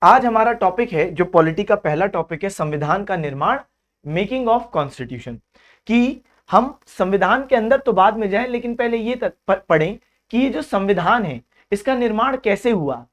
आज हमारा टॉपिक है, जो पॉलिटी का पहला टॉपिक है, संविधान का निर्माण, मेकिंग ऑफ कॉन्स्टिट्यूशन। कि हम संविधान के अंदर तो बाद में जाएं, लेकिन पहले ये पढ़ें कि ये जो संविधान है इसका निर्माण कैसे हुआ,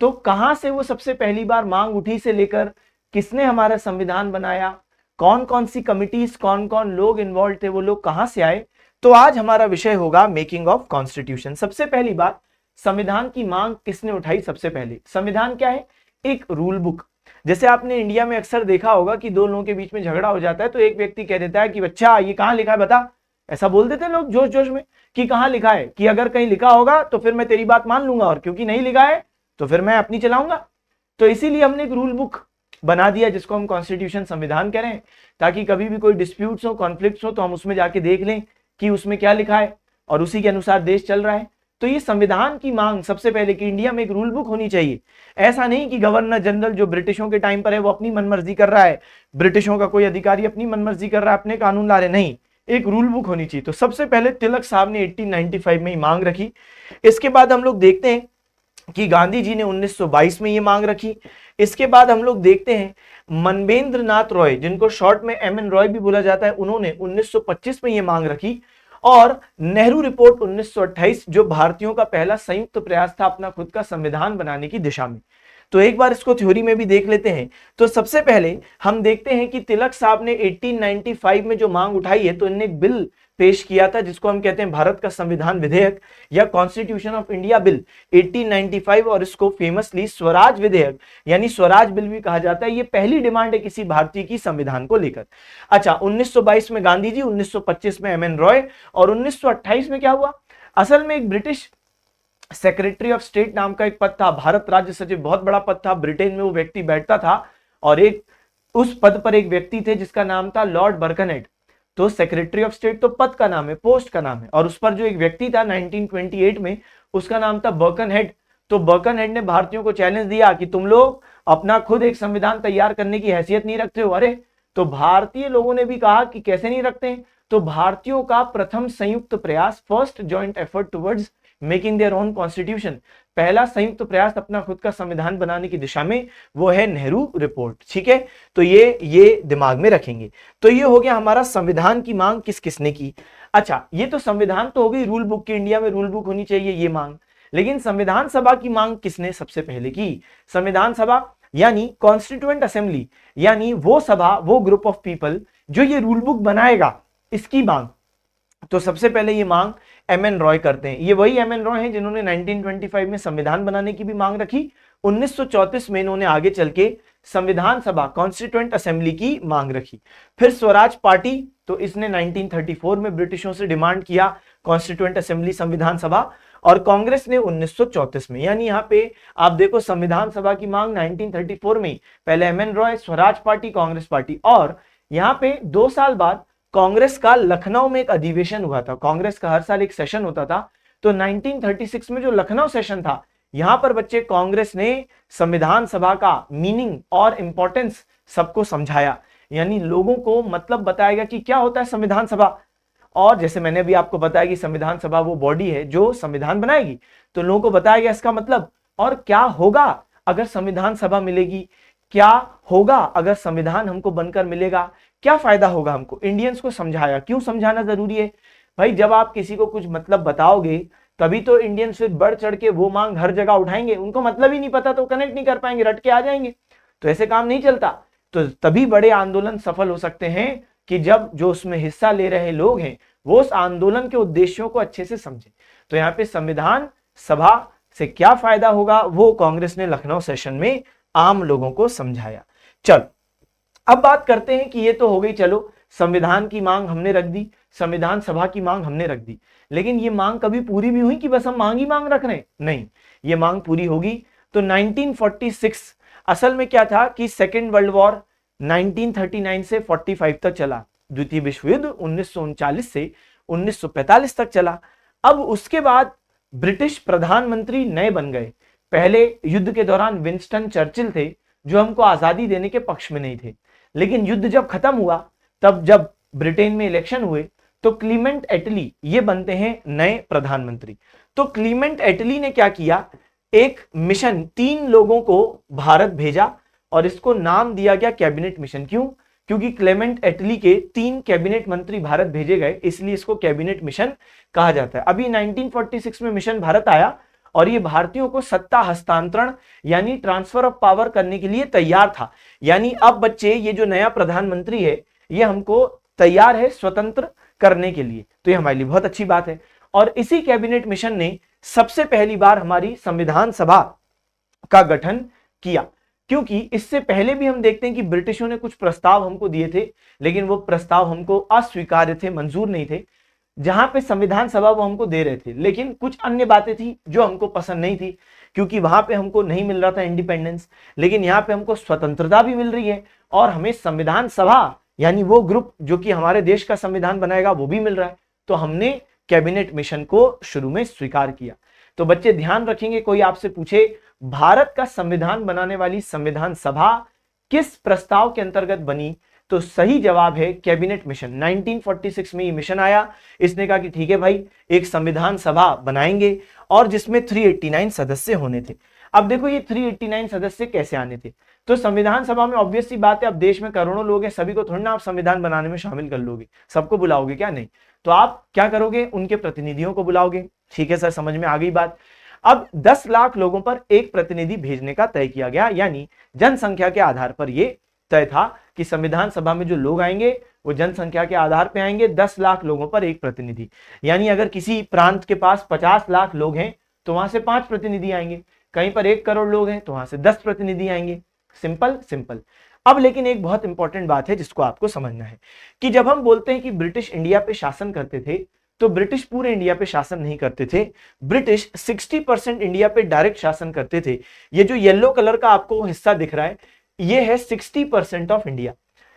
तो कहां से वो सबसे पहली बार मांग उठी से लेकर किसने हमारा संविधान बनाया, कौन कौन सी कमिटीज, कौन कौन लोग इन्वॉल्व थे, वो लोग कहां से आए। तो आज हमारा विषय होगा मेकिंग ऑफ कॉन्स्टिट्यूशन। सबसे पहली बात, संविधान की मांग किसने उठाई। सबसे पहले संविधान क्या है? एक रूल बुक। जैसे आपने इंडिया में अक्सर देखा होगा कि दो लोगों के बीच में झगड़ा हो जाता है तो एक व्यक्ति कह देता है कि बच्चा ये कहां लिखा है बता। ऐसा बोल देते हैं लोग जोश जोश में कि कहां लिखा है, कि अगर कहीं लिखा होगा तो फिर मैं तेरी बात मान लूंगा, और क्योंकि नहीं लिखा है तो फिर मैं अपनी चलाऊंगा। तो इसीलिए हमने एक रूल बुक बना दिया जिसको हम कॉन्स्टिट्यूशन, संविधान कह रहे हैं, ताकि कभी भी कोई डिस्प्यूट्स हो, कॉन्फ्लिक्ट्स हो तो हम उसमें जाके देख लें कि उसमें क्या लिखा है और उसी के अनुसार देश चल रहा है। तो ये संविधान की मांग सबसे पहले कि इंडिया में एक रूल बुक होनी चाहिए। ऐसा नहीं कि गवर्नर जनरल जो ब्रिटिशों के टाइम पर है वो अपनी मनमर्जी कर रहा है, ब्रिटिशों का कोई अधिकारी अपनी मनमर्जी कर रहा है, अपने कानून ला रहे, नहीं, एक रूल बुक होनी चाहिए। तो सबसे पहले तिलक साहब ने 1895 में ही मांग रखी। इसके बाद हम लोग देखते हैं कि गांधी जी ने 1922 में ये मांग रखी। इसके बाद हम लोग देखते हैं मनवेंद्र नाथ रॉय, जिनको शॉर्ट में MN रॉय भी बोला जाता है, उन्होंने 1925 में ये मांग रखी। और नेहरू रिपोर्ट 1928, जो भारतीयों का पहला संयुक्त प्रयास था अपना खुद का संविधान बनाने की दिशा में। तो एक बार इसको थ्योरी में भी देख लेते हैं। तो सबसे पहले हम देखते हैं कि तिलक साहब ने 1895 में जो मांग उठाई है, तो इन्होंने एक बिल पेश किया था जिसको हम कहते हैं भारत का संविधान विधेयक या कॉन्स्टिट्यूशन ऑफ इंडिया बिल 1895, और इसको फेमसली स्वराज विधेयक यानी स्वराज बिल भी कहा जाता है। ये पहली डिमांड है किसी भारतीय की संविधान को लेकर। अच्छा, 1922 में गांधी जी, 1925 में MN रॉय, और 1928 में क्या हुआ? असल में एक ब्रिटिश सेक्रेटरी ऑफ स्टेट नाम का एक पद था, भारत राज्य सचिव, बहुत बड़ा पद था, ब्रिटेन में वो व्यक्ति बैठता था, और एक उस पद पर एक व्यक्ति थे जिसका नाम था लॉर्ड बर्कनहेड। तो सेक्रेटरी ऑफ स्टेट तो पद का नाम है, पोस्ट का नाम है, और उस पर जो एक व्यक्ति था 1928 में, उसका नाम था बर्कनहेड। तो बर्कनहेड ने भारतीयों को चैलेंज दिया कि तुम लोग अपना खुद एक संविधान तैयार करने की हैसियत नहीं रखते हो। अरे, तो भारतीय लोगों ने भी कहा कि कैसे नहीं रखते हैं। तो भारतीयों का प्रथम संयुक्त प्रयास, first joint effort towards making their own constitution, पहला संयुक्त प्रयास अपना खुद का संविधान बनाने की दिशा में, वो है नेहरू रिपोर्ट। ठीक है, तो ये दिमाग में रखेंगे। तो ये हो गया हमारा संविधान की मांग किस किसने की। अच्छा, ये तो संविधान तो हो गई रूल बुक की, इंडिया में रूल बुक होनी चाहिए ये मांग। लेकिन संविधान सभा की मांग किसने सबसे पहले की? संविधान सभा यानी कॉन्स्टिट्यूएंट असेंबली, यानी वो सभा, वो ग्रुप ऑफ पीपल जो ये रूल बुक बनाएगा, इसकी मांग। तो सबसे पहले ये मांग MN रॉय करते हैं। ये वही MN रॉय हैं जिन्होंने 1925 में संविधान बनाने की भी मांग रखी। 1934 में इन्होंने आगे चल के संविधान सभा, कॉन्स्टिट्यूएंट असेंबली की मांग रखी। फिर स्वराज पार्टी, तो इसने 1934 में ब्रिटिशों से डिमांड किया कॉन्स्टिट्यूएंट असेंबली, संविधान सभा। और कांग्रेस ने 1934 में, यानी यहाँ पे आप देखो संविधान सभा की मांग 1934 में, पहले MN Roy, Swaraj party, Congress party. और यहाँ पे 2 साल बाद कांग्रेस का लखनऊ में एक अधिवेशन हुआ था। कांग्रेस का हर साल एक सेशन होता था। तो 1936 में जो लखनऊ सेशन था, यहां पर बच्चे कांग्रेस ने संविधान सभा का मीनिंग और इंपॉर्टेंस सबको समझाया, यानी लोगों को मतलब बताया कि क्या होता है संविधान सभा। और जैसे मैंने भी आपको बताया कि संविधान सभा वो बॉडी है जो संविधान बनाएगी, तो लोगों को बताया गया इसका मतलब, और क्या होगा अगर संविधान सभा मिलेगी, क्या होगा अगर संविधान हमको बनकर मिलेगा, क्या फायदा होगा हमको, इंडियंस को समझाया। क्यों समझाना जरूरी है भाई? जब आप किसी को कुछ मतलब बताओगे तभी तो इंडियंस फिर बढ़ चढ़ के वो मांग हर जगह उठाएंगे। उनको मतलब ही नहीं पता तो कनेक्ट नहीं कर पाएंगे, रट के आ जाएंगे। तो ऐसे काम नहीं चलता। तो तभी बड़े आंदोलन सफल हो सकते हैं कि जब जो उसमें हिस्सा ले रहे लोग हैं वो उस आंदोलन के उद्देश्यों को अच्छे से समझे। तो यहाँ पे संविधान सभा से क्या फायदा होगा, वो कांग्रेस ने लखनऊ सेशन में आम लोगों को समझाया। चल, अब बात करते हैं कि ये तो हो गई, चलो संविधान की मांग हमने रख दी, संविधान सभा की मांग हमने रख दी, लेकिन ये मांग कभी पूरी भी हुई कि बस हम मांग ही मांग रख रहे हैं? नहीं, ये मांग पूरी होगी। तो 1946, असल में क्या था कि सेकेंड वर्ल्ड वॉर 1939 से 45 तक चला, द्वितीय विश्व युद्ध 1939 से 1945 तक चला। अब उसके बाद ब्रिटिश प्रधानमंत्री नए बन गए। पहले युद्ध के दौरान विंस्टन चर्चिल थे जो हमको आजादी देने के पक्ष में नहीं थे, लेकिन युद्ध जब खत्म हुआ, तब जब ब्रिटेन में इलेक्शन हुए, तो क्लीमेंट एटली ये बनते हैं नए प्रधानमंत्री। तो क्लीमेंट एटली ने क्या किया एक मिशन 3 लोगों को भारत भेजा और इसको नाम दिया गया कैबिनेट मिशन। क्यों? क्योंकि क्लेमेंट एटली के 3 कैबिनेट मंत्री भारत भेजे गए, इसलिए इसको कैबिनेट मिशन कहा जाता है। अभी 1946 में मिशन भारत आया और ये भारतीयों को सत्ता हस्तांतरण यानी ट्रांसफर ऑफ पावर करने के लिए तैयार था। यानी अब बच्चे ये जो नया प्रधानमंत्री है ये हमको तैयार है स्वतंत्र करने के लिए, तो ये हमारे लिए बहुत अच्छी बात है। और इसी कैबिनेट मिशन ने सबसे पहली बार हमारी संविधान सभा का गठन किया। क्योंकि इससे पहले भी हम देखते हैं कि ब्रिटिशों ने कुछ प्रस्ताव हमको दिए थे, लेकिन वो प्रस्ताव हमको अस्वीकार्य थे, मंजूर नहीं थे। जहां पे संविधान सभा वो हमको दे रहे थे, लेकिन कुछ अन्य बातें थी जो हमको पसंद नहीं थी, क्योंकि वहां पे हमको नहीं मिल रहा था इंडिपेंडेंस, लेकिन यहाँ पे हमको स्वतंत्रता भी मिल रही है और हमें संविधान सभा यानी वो ग्रुप जो कि हमारे देश का संविधान बनाएगा वो भी मिल रहा है। तो हमने कैबिनेट मिशन को शुरू में स्वीकार किया। तो बच्चे ध्यान रखेंगे, कोई आपसे पूछे भारत का संविधान बनाने वाली संविधान सभा किस प्रस्ताव के अंतर्गत बनी, तो सही जवाब है कैबिनेट मिशन। 1946 में ये मिशन आया, इसने कहा कि ठीक है भाई एक संविधान सभा बनाएंगे और जिसमें 389 सदस्य होने थे। अब देखो ये 389 सदस्य कैसे आने थे, तो संविधान सभा में ऑब्वियस सी बात है, अब देश में करोड़ों लोग हैं, सभी को थोड़ी ना आप संविधान बनाने में शामिल कर लोगे, सबको बुलाओगे क्या? नहीं। तो आप क्या करोगे? उनके प्रतिनिधियों को बुलाओगे। ठीक है सर, समझ में आ गई बात। अब 10 लाख लोगों पर एक प्रतिनिधि भेजने का तय किया गया, यानी जनसंख्या के आधार पर यह तय था कि संविधान सभा में जो लोग आएंगे वो जनसंख्या के आधार पर आएंगे। 10 लाख लोगों पर एक प्रतिनिधि, यानी अगर किसी प्रांत के पास 50 लाख लोग हैं तो वहां से 5 प्रतिनिधि आएंगे, कहीं पर 1 करोड़ लोग हैं तो वहां से 10 प्रतिनिधि आएंगे। Simple simple. अब लेकिन एक बहुत इंपॉर्टेंट बात है जिसको आपको समझना है कि जब हम बोलते हैं कि ब्रिटिश इंडिया पे शासन करते थे, तो ब्रिटिश पूरे इंडिया पे शासन नहीं करते थे। ब्रिटिश 60% इंडिया पे डायरेक्ट शासन करते थे। ये जो येलो कलर का आपको हिस्सा दिख रहा है ये है 60% ऑफ इंडिया,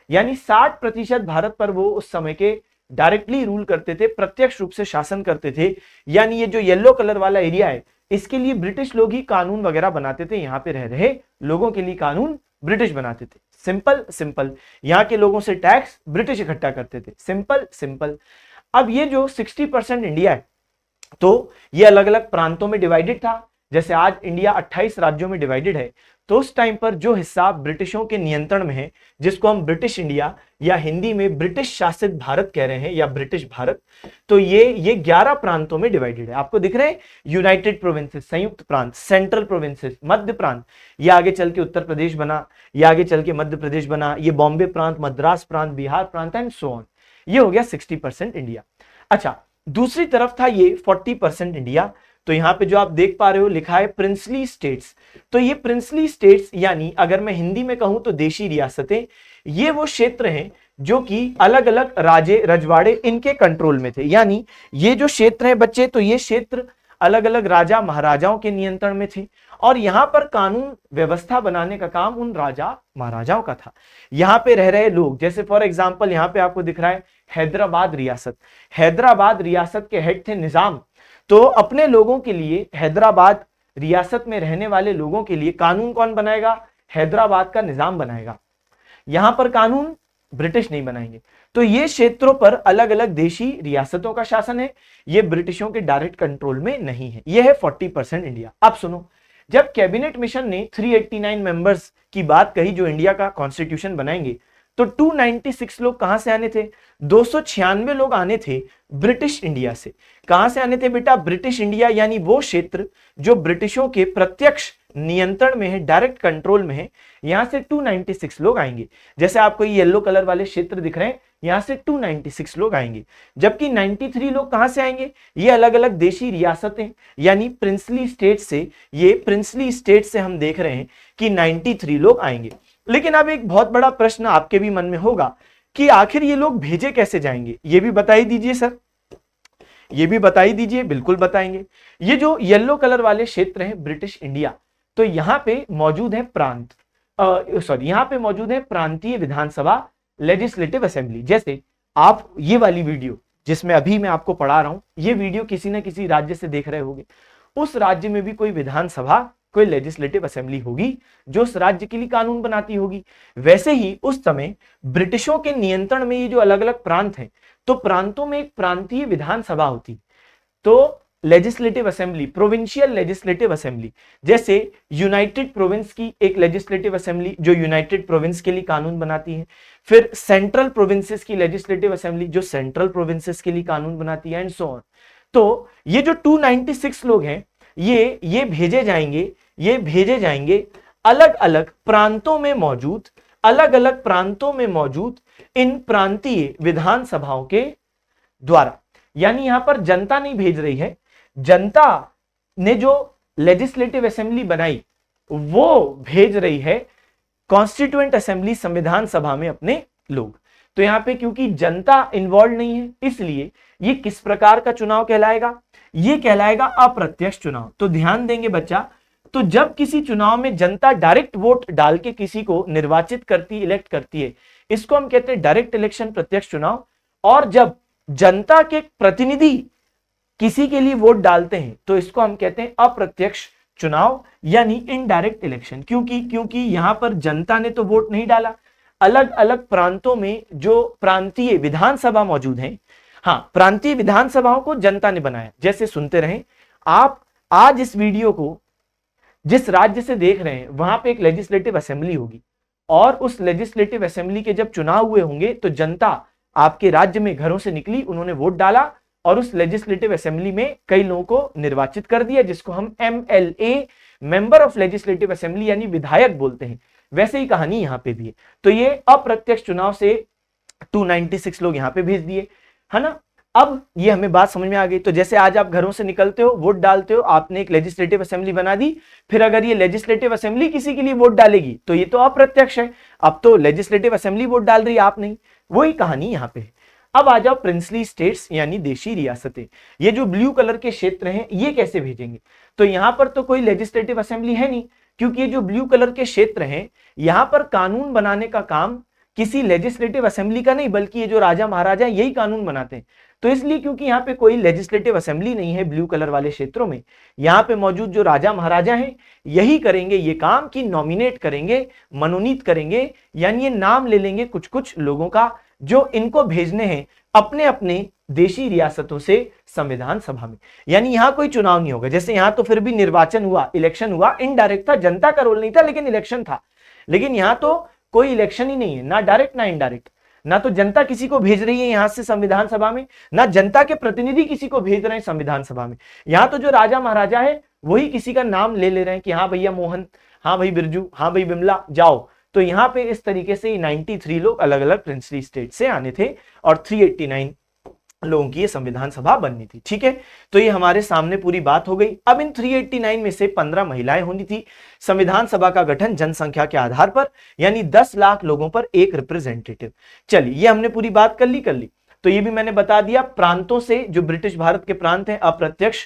यानी 60% भारत पर वो उस समय के डायरेक्टली रूल करते थे, प्रत्यक्ष रूप से शासन करते थे। यानी ये जो येलो कलर वाला एरिया है इसके लिए ब्रिटिश लोग ही कानून वगैरह बनाते थे, यहाँ पे रह रहे लोगों के लिए कानून ब्रिटिश बनाते थे। Simple simple. यहाँ के लोगों से टैक्स ब्रिटिश इकट्ठा करते थे। Simple simple. अब ये जो 60% इंडिया है तो ये अलग अलग प्रांतों में डिवाइडेड था। जैसे आज इंडिया 28 राज्यों में डिवाइडेड है, तो उस टाइम पर जो हिस्सा ब्रिटिशों के नियंत्रण में है, जिसको हम ब्रिटिश इंडिया या हिंदी में ब्रिटिश शासित भारत कह रहे हैं या ब्रिटिश भारत, तो ये 11 प्रांतों में डिवाइडेड है। आपको दिख रहे हैं यूनाइटेड प्रोविंसेस, संयुक्त प्रांत, सेंट्रल प्रोविंसेस, मध्य प्रांत, ये आगे चल के उत्तर प्रदेश बना, ये आगे चल के मध्य प्रदेश बना, ये बॉम्बे प्रांत, मद्रास प्रांत, बिहार प्रांत एंड सो ऑन। ये हो गया 60% इंडिया। अच्छा, दूसरी तरफ था ये 40% इंडिया। तो यहां पे जो आप देख पा रहे हो लिखा है प्रिंसली स्टेट्स। तो ये प्रिंसली स्टेट्स यानी अगर मैं हिंदी में कहूं तो देशी रियासतें, ये वो क्षेत्र हैं जो कि अलग अलग राजे रजवाड़े इनके कंट्रोल में थे। यानी ये जो क्षेत्र है बच्चे, तो ये क्षेत्र अलग अलग राजा महाराजाओं के नियंत्रण में थे और यहाँ पर कानून व्यवस्था बनाने का काम उन राजा महाराजाओं का था। यहाँ पे रह रहे लोग, जैसे फॉर एग्जांपल यहाँ पे आपको दिख रहा है हैदराबाद रियासत। हैदराबाद रियासत के हेड थे निजाम। तो अपने लोगों के लिए, हैदराबाद रियासत में रहने वाले लोगों के लिए कानून कौन बनाएगा? हैदराबाद का निजाम बनाएगा। यहां पर कानून ब्रिटिश नहीं बनाएंगे। तो ये क्षेत्रों पर अलग अलग देशी रियासतों का शासन है, ये ब्रिटिशों के डायरेक्ट कंट्रोल में नहीं है। ये है 40% इंडिया। अब सुनो, जब कैबिनेट मिशन ने 389 मेंबर्स की बात कही जो इंडिया का कॉन्स्टिट्यूशन बनाएंगे, तो 296 लोग कहां से आने थे? 296 लोग आने थे ब्रिटिश इंडिया से। कहां से आने थे बेटा? ब्रिटिश इंडिया, यानी वो क्षेत्र जो ब्रिटिशों के प्रत्यक्ष नियंत्रण में है, डायरेक्ट कंट्रोल में है। यहां से 296 लोग आएंगे। जैसे आपको ये येलो कलर वाले क्षेत्र दिख रहे हैं, यहां से 296 लोग आएंगे। जबकि 93 लोग कहां से आएंगे? ये अलग अलग देशी रियासतें यानी प्रिंसली स्टेट से, ये प्रिंसली स्टेट से हम देख रहे हैं कि 93 लोग आएंगे। लेकिन अब एक बहुत बड़ा प्रश्न आपके भी मन में होगा कि आखिर ये लोग भेजे कैसे जाएंगे? ये भी बता ही दीजिए सर, ये भी बता ही दीजिए। बिल्कुल बताएंगे। ये जो येलो कलर वाले क्षेत्र हैं ब्रिटिश इंडिया, तो यहां पे मौजूद है प्रांत, यहां पे मौजूद है प्रांतीय विधानसभा, लेजिस्लेटिव असेंबली। जैसे आप ये वाली वीडियो जिसमें अभी मैं आपको पढ़ा रहा हूं, ये वीडियो किसी न किसी राज्य से देख रहे होंगे। उस राज्य में भी कोई विधानसभा, कोई लेजिस्लेटिव असेंबली होगी जो उस राज्य के लिए कानून बनाती होगी। वैसे ही उस समय ब्रिटिशों के नियंत्रण में ये जो अलग अलग प्रांत हैं, तो प्रांतों में एक प्रांतीय विधानसभा होती। तो legislative assembly, provincial legislative assembly, जैसे यूनाइटेड प्रोविंस की एक लेजिस्लेटिव असेंबली जो यूनाइटेड प्रोविंस के लिए कानून बनाती है, फिर सेंट्रल प्रोविंसेस की लेजिस्लेटिव असेंबली जो सेंट्रल प्रोविंसेस के लिए कानून बनाती है, एंड सो ऑन। तो ये जो 296 लोग हैं ये भेजे जाएंगे अलग अलग प्रांतों में मौजूद इन प्रांतीय विधानसभाओं के द्वारा। यानी यहां पर जनता नहीं भेज रही है, जनता ने जो लेजिस्लेटिव असेंबली बनाई वो भेज रही है कॉन्स्टिट्यूएंट असेंबली, संविधान सभा में अपने लोग। तो यहां पे क्योंकि जनता इन्वॉल्व नहीं है, इसलिए ये किस प्रकार का चुनाव कहलाएगा? ये कहलाएगा अप्रत्यक्ष चुनाव। तो ध्यान देंगे बच्चा, तो जब किसी चुनाव में जनता डायरेक्ट वोट डाल के किसी को निर्वाचित करती, इलेक्ट करती है, इसको हम कहते हैं डायरेक्ट इलेक्शन, प्रत्यक्ष चुनाव। और जब जनता के प्रतिनिधि किसी के लिए वोट डालते हैं तो इसको हम कहते हैं अप्रत्यक्ष चुनाव, यानी इनडायरेक्ट इलेक्शन। क्योंकि यहां पर जनता ने तो वोट नहीं डाला, अलग अलग प्रांतों में जो प्रांतीय विधानसभा मौजूद हैं, हाँ, प्रांतीय विधानसभाओं को जनता ने बनाया। जैसे सुनते रहें आप, आज इस वीडियो को जिस राज्य से देख रहे हैं वहां पे एक लेजिस्लेटिव असेंबली होगी, और उस लेजिस्लेटिव असेंबली के जब चुनाव हुए होंगे तो जनता आपके राज्य में घरों से निकली, उन्होंने वोट डाला और उस लेजिस्लेटिव असेंबली में कई लोगों को निर्वाचित कर दिया, जिसको हम MLA, member of legislative assembly, यानी विधायक बोलते हैं। वैसे ही कहानी यहां पे भी है। तो ये अप्रत्यक्ष चुनाव से 296 लोग यहां पे भेज दिए, है ना। अब ये हमें बात समझ में आ गई। तो जैसे आज आप घरों से निकलते हो, वोट डालते हो, आपने एक लेजिस्लेटिव असेंबली बना दी, फिर अगर ये लेजिस्लेटिव असेंबली किसी के लिए वोट डालेगी तो ये तो अप्रत्यक्ष है, अब तो लेजिस्लेटिव असेंबली वोट डाल रही है, आप नहीं। वही कहानी यहां पे है। अब आ जाओ प्रिंसली स्टेट्स यानी देशी रियासतें। ये जो ब्लू कलर के क्षेत्र हैं ये कैसे भेजेंगे? तो यहां पर तो कोई लेजिस्लेटिव असेंबली है नहीं, क्योंकि ये जो ब्लू कलर के क्षेत्र हैं यहां पर कानून बनाने का काम किसी लेजिस्लेटिव असेंबली का नहीं, बल्कि ये जो राजा महाराजा यही कानून बनाते हैं। तो इसलिए क्योंकि यहाँ पे कोई लेजिस्लेटिव असेंबली नहीं है ब्लू कलर वाले क्षेत्रों में, यहाँ पे मौजूद जो राजा महाराजा हैं यही करेंगे ये काम कि नॉमिनेट करेंगे, मनोनीत करेंगे, यानी ये नाम ले लेंगे कुछ कुछ लोगों का जो इनको भेजने हैं अपने अपने देशी रियासतों से संविधान सभा में। यानी यहाँ कोई चुनाव नहीं होगा। जैसे यहाँ तो फिर भी निर्वाचन हुआ, इलेक्शन हुआ, इनडायरेक्ट था, जनता का रोल नहीं था, लेकिन इलेक्शन था। लेकिन यहाँ तो कोई इलेक्शन ही नहीं है, ना डायरेक्ट ना इनडायरेक्ट। ना तो जनता किसी को भेज रही है यहां से संविधान सभा में, ना जनता के प्रतिनिधि किसी को भेज रहे हैं संविधान सभा में। यहां तो जो राजा महाराजा है वही किसी का नाम ले रहे हैं कि हाँ भैया मोहन, हाँ भाई बिरजू, हाँ भाई बिमला, जाओ। तो यहाँ पे इस तरीके से 93 लोग अलग अलग प्रिंसली स्टेट से आने थे और 389 लोगों की ये संविधान सभा बननी थी। ठीक है, तो ये हमारे सामने पूरी बात हो गई। अब इन 389 में से 15 महिलाएं होनी थी। संविधान सभा का गठन जनसंख्या के आधार पर, यानी 10 लाख लोगों पर एक रिप्रेजेंटेटिव। चलिए, ये हमने पूरी बात कर ली। तो ये भी मैंने बता दिया, प्रांतों से जो ब्रिटिश भारत के प्रांत हैं अप्रत्यक्ष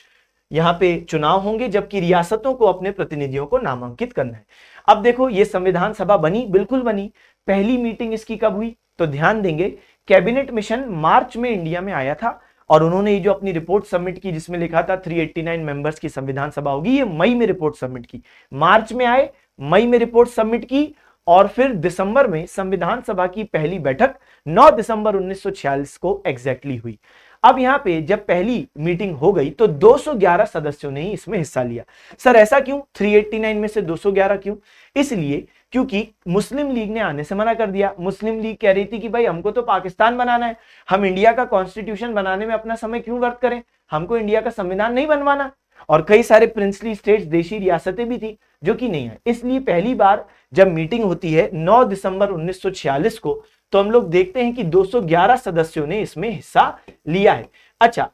यहाँ पे चुनाव होंगे, जबकि रियासतों को अपने प्रतिनिधियों को नामांकित करना है। अब देखो ये संविधान सभा बनी, बिल्कुल बनी। पहली मीटिंग इसकी कब हुई? तो ध्यान देंगे, कैबिनेट मिशन मार्च में इंडिया में आया था और उन्होंने ये जो अपनी रिपोर्ट सबमिट की जिसमें लिखा था 389 मेंबर्स की संविधान सभा होगी, ये मई में रिपोर्ट सबमिट की। मार्च में आए, मई में रिपोर्ट सबमिट की और फिर दिसंबर में संविधान सभा की पहली बैठक 9 दिसंबर 1946 को एग्जैक्टली हुई। अब यहाँ पे जब पहली मीटिंग हो गई तो 211 सदस्यों ने ही इसमें हिस्सा लिया। सर ऐसा क्यों? 389 में से 211 क्यों? इसलिए क्योंकि मुस्लिम लीग ने आने से मना कर दिया। मुस्लिम लीग कह रही थी कि भाई हमको तो पाकिस्तान बनाना है, हम इंडिया का कॉन्स्टिट्यूशन बनाने में अपना समय क्यों व्यर्थ करें, हमको इंडिया का संविधान नहीं बनवाना। और कई सारे प्रिंसली स्टेट्स, देशी रियासतें भी थी जो कि नहीं है। इसलिए पहली बार जब मीटिंग होती है 9 दिसंबर 1946 को, तो हम लोग देखते हैं कि 211 सदस्यों ने इसमें हिस्सा लिया है। अच्छा,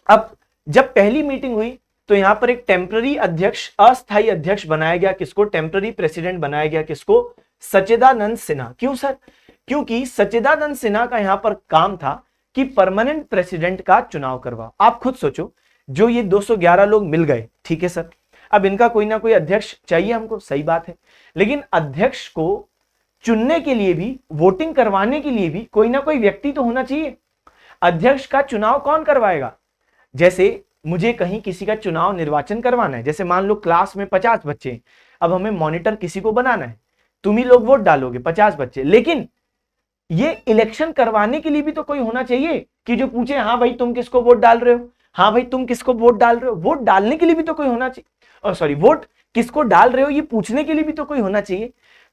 अब जब पहली मीटिंग हुई तो यहां पर एक टेम्पररी अध्यक्ष, अस्थायी अध्यक्ष बनाया गया। किसको? टेम्पररी प्रेसिडेंट बनाया गया। किसको? सच्चिदानंद सिन्हा। क्यों सर? क्योंकि सच्चिदानंद सिन्हा का यहां पर काम था कि परमानेंट प्रेसिडेंट का चुनाव करवाओ। आप खुद सोचो, जो ये 211 लोग मिल गए, ठीक है सर, अब इनका कोई ना कोई अध्यक्ष चाहिए हमको, सही बात है, लेकिन अध्यक्ष को चुनने के लिए भी, वोटिंग करवाने के लिए भी कोई ना कोई व्यक्ति तो होना चाहिए। अध्यक्ष का चुनाव कौन करवाएगा? जैसे मुझे कहीं किसी का चुनाव निर्वाचन करवाना है, जैसे मान लो क्लास में 50 बच्चे हैं, अब हमें मॉनिटर किसी को बनाना है, तुम ही लोग वोट डालोगे 50 बच्चे, लेकिन ये इलेक्शन करवाने के लिए भी तो कोई होना चाहिए कि जो पूछे हाँ भाई तुम किसको वोट डाल रहे हो। हाँ भाई तुम किसको वोट डाल रहे हो, वोट डालने के लिए भी तो कोई होना चाहिए, सॉरी वोट किसको डाल रहे हो ये पूछने के लिए भी तो कोई होना चाहिए।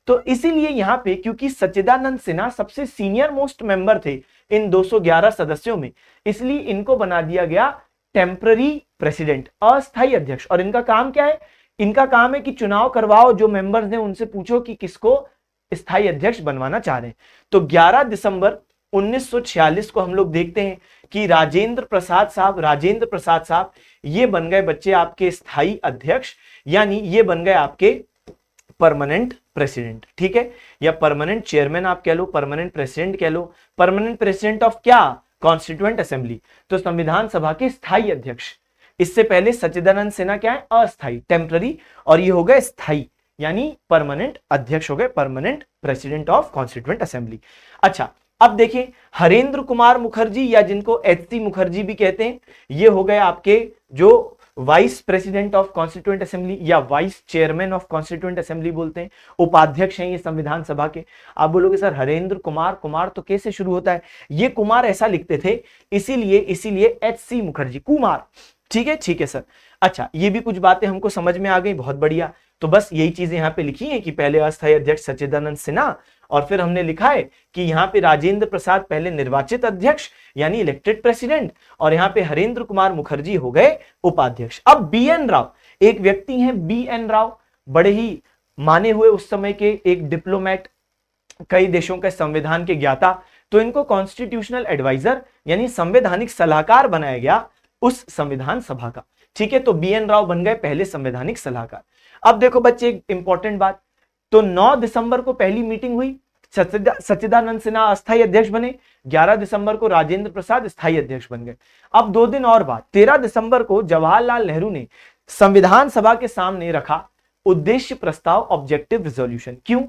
तो इसीलिए यहाँ पे क्योंकि सच्चिदानंद सिन्हा सबसे सीनियर मोस्ट मेंबर थे इन 211 सदस्यों में, इसलिए इनको बना दिया गया टेम्पररी प्रेसिडेंट, अस्थायी अध्यक्ष। और इनका काम क्या है, इनका काम है कि चुनाव करवाओ, जो मेंबर्स हैं उनसे पूछो कि किसको स्थायी अध्यक्ष बनवाना चाह रहे हैं। तो 11 दिसंबर 1946 को हम लोग देखते हैं कि राजेंद्र प्रसाद साहब ये बन गए बच्चे आपके स्थायी अध्यक्ष, यानी ये बन गए आपके परमानेंट प्रेसिडेंट, ठीक है, या परमानेंट चेयरमैन आप कह लो, परमानेंट प्रेसिडेंट कह लो, परमानेंट प्रेसिडेंट ऑफ क्या, कॉन्स्टिट्यूएंट असेंबली, तो संविधान सभा के स्थायी अध्यक्ष। इससे पहले सच्चिदानंद सिन्हा क्या है, अस्थायी टेम्पररी, और ये हो गए स्थायी यानी परमानेंट अध्यक्ष हो गए, permanent president of constituent assembly. अच्छा अब देखिए हरेंद्र कुमार मुखर्जी या जिनको एचसी मुखर्जी भी कहते हैं, ये हो गए आपके जो vice president of constituent assembly या vice chairman of constituent assembly बोलते हैं, उपाध्यक्ष हैं ये संविधान सभा के। आप बोलोगे सर हरेंद्र कुमार, कुमार तो कैसे शुरू होता है, ये कुमार ऐसा लिखते थे इसीलिए एचसी मुखर्जी कुमार, ठीक है सर। अच्छा ये भी कुछ बातें हमको समझ में आ गई, बहुत बढ़िया। तो बस यही चीजें यहाँ पे लिखी हैं कि पहले अस्थायी अध्यक्ष सच्चिदानंद सिन्हा, और फिर हमने लिखा है कि यहाँ पे राजेंद्र प्रसाद पहले निर्वाचित अध्यक्ष यानी इलेक्टेड प्रेसिडेंट, और यहाँ पे हरेंद्र कुमार मुखर्जी हो गए उपाध्यक्ष। अब बी.एन. राव एक व्यक्ति हैं, बी.एन. राव बड़े ही माने हुए उस समय के एक डिप्लोमेट, कई देशों के संविधान के ज्ञाता, तो इनको कॉन्स्टिट्यूशनल एडवाइजर यानी संवैधानिक सलाहकार बनाया गया उस संविधान सभा का, ठीक है। तो बी.एन. राव बन गए पहले संवैधानिक सलाहकार। अब देखो बच्चे एक इंपॉर्टेंट बात, तो 9 दिसंबर को पहली मीटिंग हुई, सच्चिदानंद सिन्हा अस्थायी अध्यक्ष बने, 11 दिसंबर को राजेंद्र प्रसाद स्थायी अध्यक्ष बन गए। अब 2 दिन और बाद 13 दिसंबर को जवाहरलाल नेहरू ने संविधान सभा के सामने रखा उद्देश्य प्रस्ताव, ऑब्जेक्टिव रिजोल्यूशन। क्यों?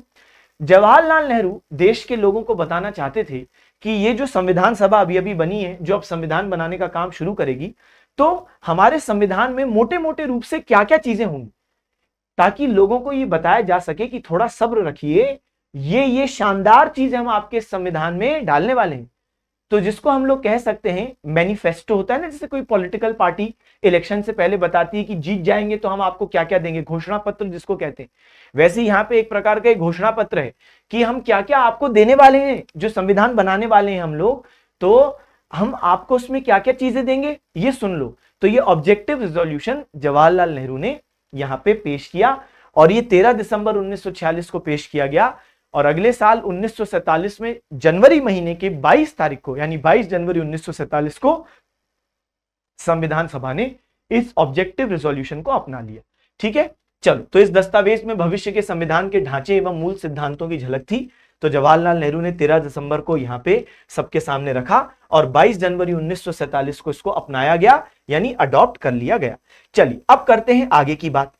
जवाहरलाल नेहरू देश के लोगों को बताना चाहते थे कि ये जो संविधान सभा अभी अभी बनी है, जो अब संविधान बनाने का काम शुरू करेगी, तो हमारे संविधान में मोटे मोटे रूप से क्या क्या चीजें होंगी, ताकि लोगों को ये बताया जा सके कि थोड़ा सब्र रखिए, ये शानदार चीज हम आपके संविधान में डालने वाले हैं। तो जिसको हम लोग कह सकते हैं मैनिफेस्टो होता है ना, जैसे कोई पॉलिटिकल पार्टी इलेक्शन से पहले बताती है कि जीत जाएंगे तो हम आपको क्या क्या देंगे, घोषणा पत्र जिसको कहते हैं, वैसे यहाँ पे एक प्रकार का एक घोषणा पत्र है कि हम क्या क्या आपको देने वाले हैं, जो संविधान बनाने वाले हैं हम लोग, तो हम आपको उसमें क्या क्या चीजें देंगे ये सुन लो। तो ये ऑब्जेक्टिव रिजोल्यूशन जवाहरलाल नेहरू ने यहाँ पे पेश किया, और ये 13 दिसंबर 1946 को पेश किया गया, और अगले साल 1947 में जनवरी महीने के 22 तारीख को यानी 22 जनवरी 1947 को संविधान सभा ने इस ऑब्जेक्टिव रिजोल्यूशन को अपना लिया, ठीक है। चलो, तो इस दस्तावेज में भविष्य के संविधान के ढांचे एवं मूल सिद्धांतों की झलक थी। तो जवाहरलाल नेहरू ने 13 दिसंबर को यहाँ पे सबके सामने रखा, और 22 जनवरी 1947 को इसको अपनाया गया यानी अडॉप्ट कर लिया गया। चलिए अब करते हैं आगे की बात।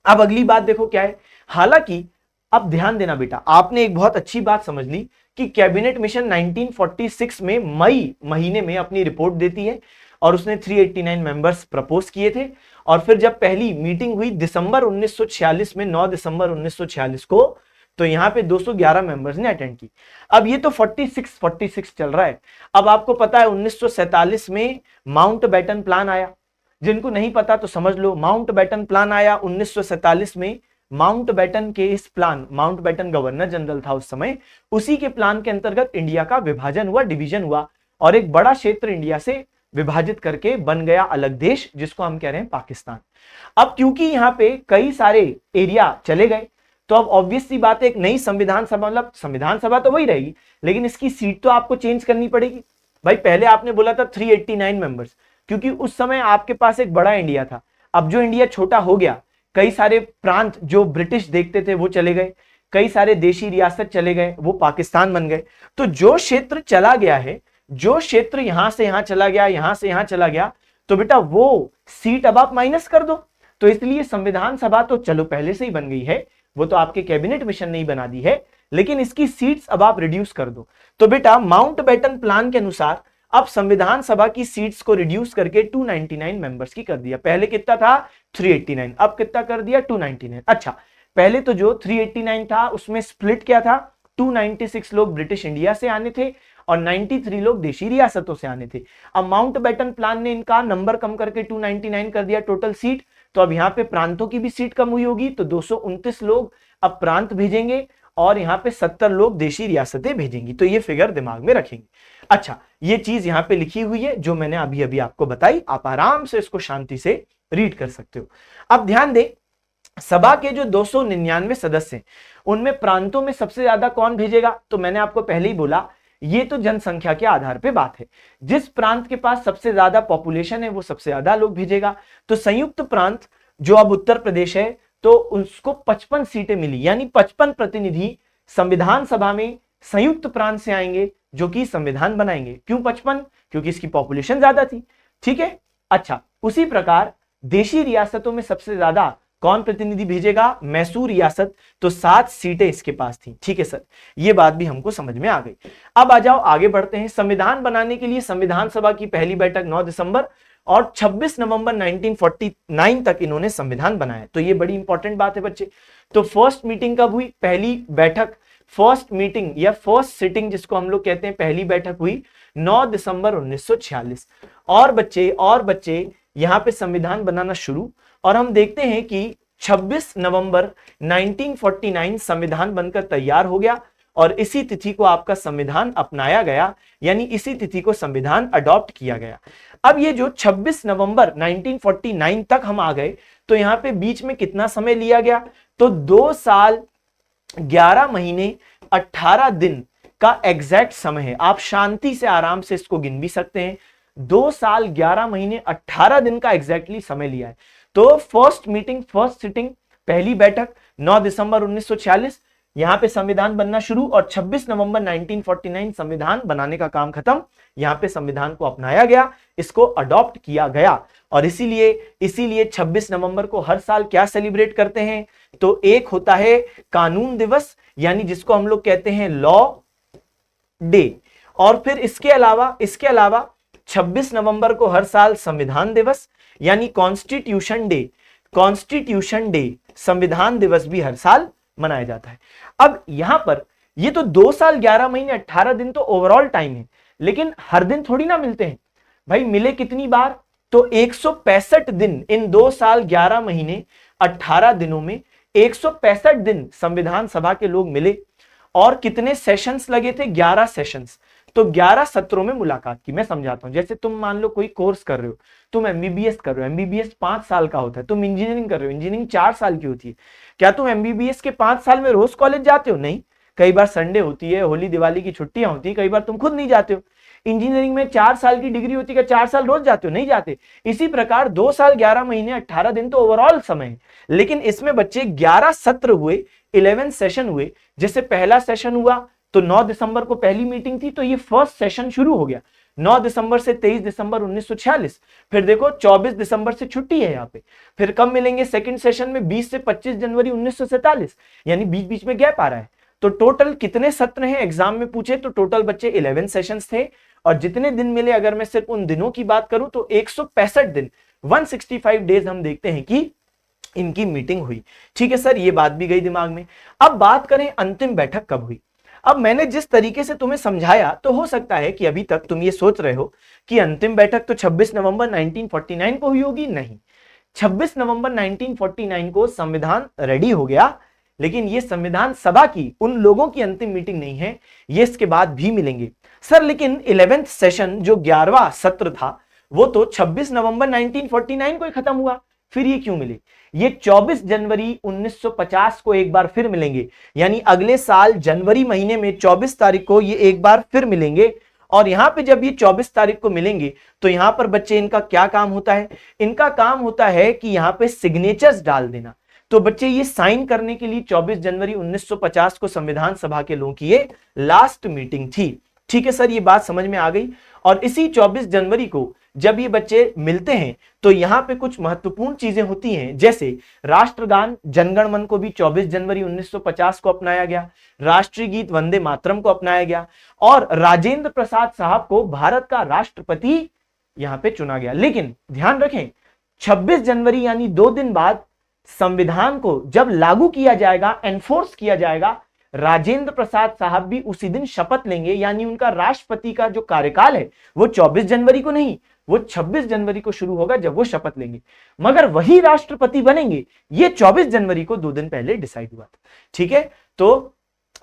अब अगली बात देखो क्या है, हालांकि अब ध्यान देना बेटा, आपने एक बहुत अच्छी बात समझ ली कि कैबिनेट मिशन 1946 में मई महीने में अपनी रिपोर्ट देती है, और उसने 389 मेंबर्स प्रपोज किए थे, और फिर जब पहली मीटिंग हुई दिसंबर 1946 में, 9 दिसंबर 1946 को, तो यहाँ पे 211 मेंबर्स ने अटेंड की। अब ये तो 46 चल रहा है। अब आपको पता है 1947 में माउंटबेटन प्लान आया, जिनको नहीं पता तो समझ लो, माउंटबेटन प्लान आया 1947 में। माउंटबेटन के इस प्लान, माउंटबेटन गवर्नर जनरल था उस समय, उसी के प्लान के अंतर्गत इंडिया का विभाजन हुआ, डिवीजन हुआ, और एक बड़ा क्षेत्र इंडिया से विभाजित करके बन गया अलग देश, जिसको हम कह रहे हैं पाकिस्तान। अब क्योंकि यहाँ पे कई सारे एरिया चले गए, तो अब ऑब्वियस सी बात है एक नई संविधान सभा, मतलब संविधान सभा तो वही रहेगी, लेकिन इसकी सीट तो आपको चेंज करनी पड़ेगी। भाई पहले आपने बोला था 389 मेंबर्स, क्योंकि उस समय आपके पास एक बड़ा इंडिया था। अब जो इंडिया छोटा हो गया, कई सारे प्रांत जो ब्रिटिश देखते थे वो चले गए, कई सारे देशी रियासत चले गए, वो पाकिस्तान बन गए। तो जो क्षेत्र चला गया है, जो क्षेत्र यहां से यहां चला गया, यहां से यहां चला गया, तो बेटा वो सीट अब आप माइनस कर दो। तो इसलिए संविधान सभा तो चलो पहले से ही बन गई है, वो तो आपके कैबिनेट मिशन ने ही बना दी है, लेकिन इसकी सीट्स अब आप रिड्यूस कर दो। तो बेटा माउंटबेटन प्लान के अनुसार अब संविधान सभा की सीट्स को रिड्यूस करके 299 मेंबर्स की कर दिया। पहले कितना था 389, अब कितना कर दिया 299। अच्छा, पहले तो जो 389 था उसमें स्प्लिट क्या था, 296 लोग ब्रिटिश इंडिया से आने थे और 93 लोग देशी रियासतों से आने थे। अब माउंटबेटन प्लान ने इनका नंबर कम करके 299 कर दिया टोटल सीट, तो अब यहाँ पे प्रांतों की भी सीट कम हुई होगी, तो 229 लोग अब प्रांत भेजेंगे और यहाँ पे 70 लोग देशी रियासतें भेजेंगी। तो ये फिगर दिमाग में रखेंगे। अच्छा, ये चीज यहाँ पे लिखी हुई है जो मैंने अभी अभी आपको बताई, आप आराम से इसको शांति से रीड कर सकते हो। अब ध्यान दें, सभा के जो 299 सदस्य हैं उनमें प्रांतों में सबसे ज्यादा कौन भेजेगा, तो मैंने आपको पहले ही बोला ये तो जनसंख्या के आधार पे बात है, जिस प्रांत के पास सबसे ज्यादा पॉपुलेशन है वो सबसे ज्यादा लोग भेजेगा। तो संयुक्त प्रांत जो अब उत्तर प्रदेश है, तो उसको 55 सीटें मिली, यानी 55 प्रतिनिधि संविधान सभा में संयुक्त प्रांत से आएंगे जो कि संविधान बनाएंगे। क्यों 55? क्योंकि इसकी पॉपुलेशन ज्यादा थी। ठीक है। अच्छा, उसी प्रकार देशी रियासतों में सबसे ज्यादा कौन प्रतिनिधि भेजेगा? मैसूर रियासत, तो 7 सीटें इसके पास थी। ठीक है सर, ये बात भी हमको समझ में आ गई। अब आ जाओ आगे बढ़ते हैं। संविधान बनाने के लिए संविधान सभा की पहली बैठक 9 दिसंबर और 26 नवंबर 1949 तक इन्होंने संविधान बनाया। तो ये बड़ी इंपॉर्टेंट बात है बच्चे। तो फर्स्ट मीटिंग कब हुई? पहली बैठक, फर्स्ट मीटिंग या फर्स्ट सिटिंग जिसको हम लोग कहते हैं, पहली बैठक हुई 9 दिसंबर 1946। और बच्चे यहां पे संविधान बनाना शुरू, और हम देखते हैं कि 26 नवंबर 1949 संविधान बनकर तैयार हो गया और इसी तिथि को आपका संविधान अपनाया गया, यानी इसी तिथि को संविधान अडॉप्ट किया गया। अब ये जो 26 नवंबर 1949 तक हम आ गए, तो यहां पे बीच में कितना समय लिया गया? तो 2 साल 11 महीने 18 दिन का एग्जैक्ट समय है। आप शांति से आराम से इसको गिन भी सकते हैं। 2 साल 11 महीने 18 दिन का एग्जैक्टली समय लिया है। तो फर्स्ट मीटिंग, फर्स्ट सिटिंग, पहली बैठक 9 दिसंबर 1946, यहां पे संविधान बनना शुरू, और 26 नवंबर 1949 संविधान बनाने का काम खत्म। यहां पे संविधान को अपनाया गया, इसको अडॉप्ट किया गया। और इसीलिए 26 नवंबर को हर साल क्या सेलिब्रेट करते हैं? तो एक होता है कानून दिवस, यानी जिसको हम लोग कहते हैं लॉ डे, और फिर इसके अलावा 26 नवंबर को हर साल संविधान दिवस यानी कॉन्स्टिट्यूशन डे, संविधान दिवस भी हर साल मनाया जाता है। अब यहां पर ये तो 2 साल 11 महीने 18 दिन तो ओवरऑल टाइम है, लेकिन हर दिन थोड़ी ना मिलते हैं भाई। मिले कितनी बार? तो 165 दिन, इन 2 साल 11 महीने 18 दिनों में 165 दिन संविधान सभा के लोग मिले। और कितने सेशंस लगे थे? 11 सेशंस। तो 11 सत्रों में मुलाकात की। मैं समझाता हूं, जैसे तुम मान लो कोई कोर्स कर रहे हो, तुम एमबीबीएस कर रहे हो, एमबीबीएस 5 साल का होता है। तुम इंजीनियरिंग कर रहे हो, इंजीनियरिंग 4 साल की होती है। क्या तुम एमबीबीएस के 5 साल में रोज कॉलेज जाते हो? नहीं, कई बार संडे होती है, होली दिवाली की छुट्टियां होती है, कई बार तुम खुद नहीं जाते हो। इंजीनियरिंग में 4 साल की डिग्री होती है, 4 साल रोज जाते हो? नहीं जाते। इसी प्रकार 2 साल 11 महीने 18 दिन तो ओवरऑल समय है, लेकिन इसमें बच्चे 11 सत्र हुए, 11 सेशन हुए। जैसे पहला सेशन हुआ तो 9 दिसंबर को पहली मीटिंग थी, तो ये फर्स्ट सेशन शुरू हो गया 9 दिसंबर से 23 दिसंबर 1946। फिर देखो 24 दिसंबर से छुट्टी है यहाँ पे। फिर कब मिलेंगे सेकंड सेशन में? 20 से 25 जनवरी 1947, यानी बीच बीच में गैप आ रहा है। तो टोटल कितने सत्र हैं एग्जाम में पूछे तो टोटल बच्चे 11 सेशंस थे। और जितने दिन मिले, अगर मैं सिर्फ उन दिनों की बात करूं तो 165 दिन, 165 डेज हम देखते हैं कि इनकी मीटिंग हुई। ठीक है सर, ये बात भी गई दिमाग में। अब बात करें अंतिम बैठक कब हुई। अब मैंने जिस तरीके से तुम्हें समझाया, तो हो सकता है कि अभी तक तुम ये सोच रहे हो कि अंतिम बैठक तो 26 नवंबर 1949 को हुई होगी। नहीं, 26 नवंबर 1949 को संविधान रेडी हो गया, लेकिन ये संविधान सभा की उन लोगों की अंतिम मीटिंग नहीं है, ये इसके बाद भी मिलेंगे। सर लेकिन 11th सेशन जो 11वां सत्र था वो तो 26 नवंबर 1949 को ही खत्म हुआ, फिर ये क्यों मिले? ये 24 जनवरी 1950 को एक बार फिर मिलेंगे, यानी अगले साल जनवरी महीने में 24 तारीख को ये एक बार फिर मिलेंगे। और यहां पे जब ये 24 तारीख को मिलेंगे तो यहां पर बच्चे इनका क्या काम होता है? इनका काम होता है कि यहां पे सिग्नेचर्स डाल देना। तो बच्चे ये साइन करने के लिए 24 जनवरी 1950 को संविधान सभा के लोगों की ये लास्ट मीटिंग थी। ठीक है सर, ये बात समझ में आ गई। और इसी 24 जनवरी को जब ये बच्चे मिलते हैं तो यहां पे कुछ महत्वपूर्ण चीजें होती हैं, जैसे राष्ट्रगान जनगण मन को भी 24 जनवरी 1950 को अपनाया गया, राष्ट्रीय गीत वंदे मातरम को अपनाया गया, और राजेंद्र प्रसाद साहब को भारत का राष्ट्रपति यहां पे चुना गया। लेकिन ध्यान रखें, 26 जनवरी यानी 2 दिन बाद संविधान को जब लागू किया जाएगा, एनफोर्स किया जाएगा, राजेंद्र प्रसाद साहब भी उसी दिन शपथ लेंगे, यानी उनका राष्ट्रपति का जो कार्यकाल है वो 24 जनवरी को नहीं, वो 26 जनवरी को शुरू होगा जब वो शपथ लेंगे। मगर वही राष्ट्रपति बनेंगे ये 24 जनवरी को 2 दिन पहले डिसाइड हुआ था। ठीक है, तो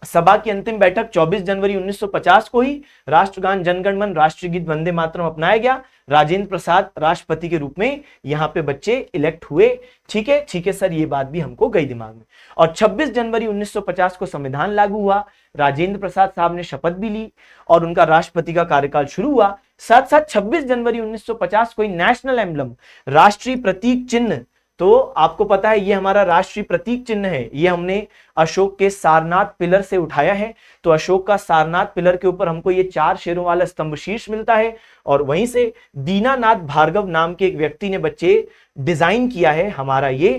सभा की अंतिम बैठक 24 जनवरी 1950 को ही राष्ट्रगान जनगण मन, राष्ट्रीय गीत वंदे मातरम अपनाया गया। राजेंद्र प्रसाद राष्ट्रपति के रूप में यहाँ पे बच्चे इलेक्ट हुए। ठीक है सर, ये बात भी हमको गई दिमाग में। और 26 जनवरी 1950 को संविधान लागू हुआ, राजेंद्र प्रसाद साहब ने शपथ भी ली और उनका राष्ट्रपति का कार्यकाल शुरू हुआ। साथ साथ 26 जनवरी 1950 को ही नेशनल एम्बलम, राष्ट्रीय प्रतीक चिन्ह, तो आपको पता है ये हमारा राष्ट्रीय प्रतीक चिन्ह है, ये हमने अशोक के सारनाथ पिलर से उठाया है। तो अशोक का सारनाथ पिलर के ऊपर हमको ये 4 शेरों वाला स्तंभ शीर्ष मिलता है और वहीं से दीनानाथ भार्गव नाम के एक व्यक्ति ने बच्चे डिजाइन किया है हमारा ये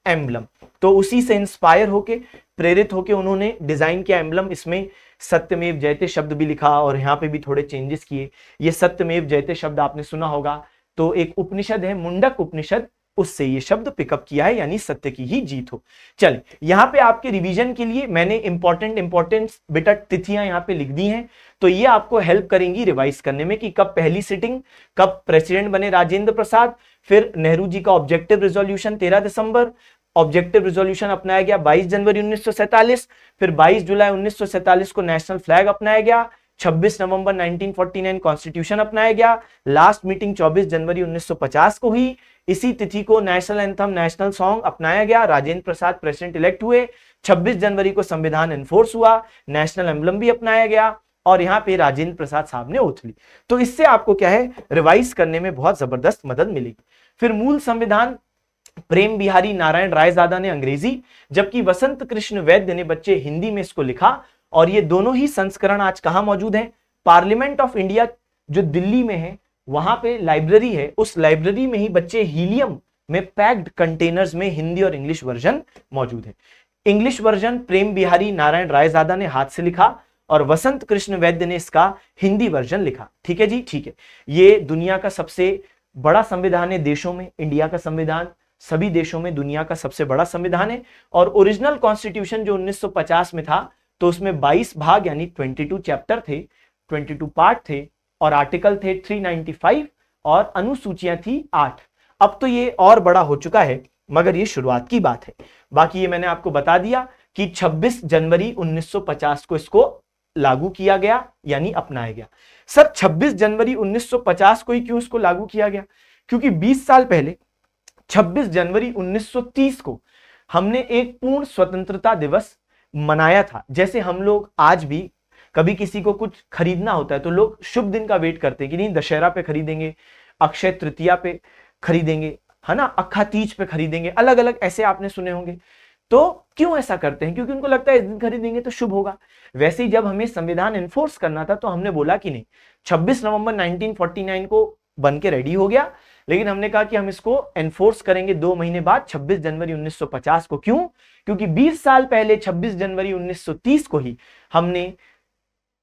एम्बलम। तो उसी से इंस्पायर होके, प्रेरित होके उन्होंने डिजाइन किया एम्बलम। इसमें सत्यमेव जयते शब्द भी लिखा और यहाँ पे भी थोड़े चेंजेस किए। ये सत्यमेव जयते शब्द आपने सुना होगा, तो एक उपनिषद है मुंडक उपनिषद, उससे ये शब्द पिकअप किया है, यानी सत्य की ही जीत हो। चलिए, यहाँ पे आपके रिवीजन के लिए मैंने इंपॉर्टेंट बेटा तिथियां यहाँ पे लिख दी हैं, तो ये आपको हेल्प करेंगी रिवाइज करने में कि कब पहली सिटिंग, कब प्रेसिडेंट बने राजेंद्र प्रसाद। फिर नेहरू जी का ऑब्जेक्टिव रिजोल्यूशन 13 दिसंबर, ऑब्जेक्टिव रिजोल्यूशन अपनाया गया 22 जनवरी 1947। फिर 22 जुलाई 1947 को नेशनल फ्लैग अपनाया गया। 26 नवंबर 1949 कॉन्स्टिट्यूशन अपनाया गया। लास्ट मीटिंग 24 जनवरी 1950 को हुई। इसी तिथि को नेशनल एंथम, नेशनल सॉन्ग अपनाया गया। राजेंद्र प्रसाद प्रेसिडेंट इलेक्ट हुए। 26 जनवरी को संविधान एनफोर्स हुआ, नेशनल एम्बलम भी अपनाया गया और यहाँ पे राजेंद्र प्रसाद साहब ने ओथ ली। तो इससे आपको क्या है, रिवाइज करने में बहुत जबरदस्त मदद मिलेगी। फिर मूल संविधान प्रेम बिहारी नारायण रायजादा ने अंग्रेजी, जबकि वसंत कृष्ण वैद्य ने बच्चे हिंदी में इसको लिखा। और ये दोनों ही संस्करण आज कहां मौजूद हैं? पार्लियामेंट ऑफ इंडिया जो दिल्ली में है, वहां पे लाइब्रेरी है, उस लाइब्रेरी में ही बच्चे हीलियम में पैक्ड कंटेनर्स में हिंदी और इंग्लिश वर्जन मौजूद है। इंग्लिश वर्जन प्रेम बिहारी नारायण रायजादा ने हाथ से लिखा और वसंत कृष्ण वैद्य ने इसका हिंदी वर्जन लिखा। ठीक है जी, ठीक है। ये दुनिया का सबसे बड़ा संविधान है देशों में। इंडिया का संविधान सभी देशों में दुनिया का सबसे बड़ा संविधान है। और ओरिजिनल कॉन्स्टिट्यूशन जो 1950 में था, तो उसमें 22 भाग यानी 22 चैप्टर थे, 22 पार्ट थे और आर्टिकल थे 395 और अनुसूचियां थी 8। अब तो ये और बड़ा हो चुका है, मगर ये शुरुआत की बात है। बाकी ये मैंने आपको बता दिया कि 26 जनवरी 1950 को इसको लागू किया गया, यानी अपनाया गया। सर 26 जनवरी 1950 को ही क्यों इसको लागू किया गया? क्योंकि 20 साल पहले 26 जनवरी 1930 को हमने एक पूर्ण स्वतंत्रता दिवस मनाया था। जैसे हम लोग आज भी कभी किसी को कुछ खरीदना होता है तो लोग शुभ दिन का वेट करते हैं कि नहीं, दशहरा पे खरीदेंगे, अक्षय तृतीया पे खरीदेंगे, है ना, अक्खा तीज पे खरीदेंगे, अलग अलग ऐसे आपने सुने होंगे। तो क्यों ऐसा करते हैं? क्योंकि उनको लगता है इस दिन खरीदेंगे तो शुभ होगा। वैसे ही जब हमें संविधान एनफोर्स करना था तो हमने बोला कि नहीं, 26 नवंबर 1949 को बन के रेडी हो गया, लेकिन हमने कहा कि हम इसको एनफोर्स करेंगे 2 महीने बाद 26 जनवरी 1950 को। क्यों? क्योंकि 20 साल पहले 26 जनवरी 1930 को ही हमने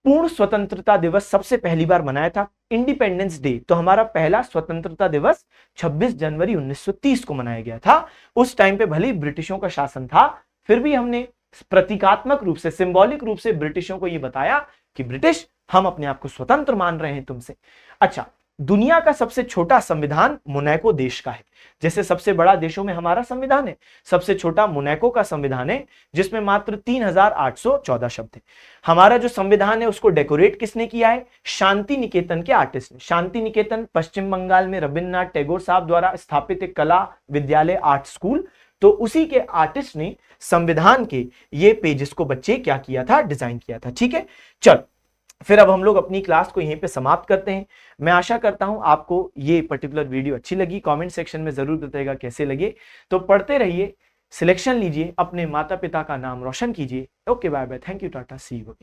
पूर्ण स्वतंत्रता दिवस सबसे पहली बार मनाया था, इंडिपेंडेंस डे। तो हमारा पहला स्वतंत्रता दिवस 26 जनवरी 1930 को मनाया गया था। उस टाइम पे भले ब्रिटिशों का शासन था, फिर भी हमने प्रतीकात्मक रूप से, सिंबॉलिक रूप से ब्रिटिशों को यह बताया कि ब्रिटिश, हम अपने आप को स्वतंत्र मान रहे हैं तुमसे। अच्छा, दुनिया का सबसे छोटा संविधान मोनाको देश का है। जैसे सबसे बड़ा देशों में हमारा संविधान है, सबसे छोटा मोनाको का संविधान है, जिसमें मात्र 3814 शब्द है। हमारा जो संविधान है उसको डेकोरेट किसने किया है? शांति निकेतन के आर्टिस्ट ने। शांति निकेतन पश्चिम बंगाल में रविन्द्रनाथ टैगोर साहब द्वारा स्थापित एक कला विद्यालय, आर्ट स्कूल, तो उसी के आर्टिस्ट ने संविधान के ये पेजेस को बच्चे क्या किया था, डिजाइन किया था। ठीक है, चल फिर अब हम लोग अपनी क्लास को यहीं पे समाप्त करते हैं। मैं आशा करता हूं आपको ये पर्टिकुलर वीडियो अच्छी लगी। कमेंट सेक्शन में जरूर बताइएगा कैसे लगे। तो पढ़ते रहिए, सिलेक्शन लीजिए, अपने माता पिता का नाम रोशन कीजिए। Okay, bye bye, thank you, tata, see you.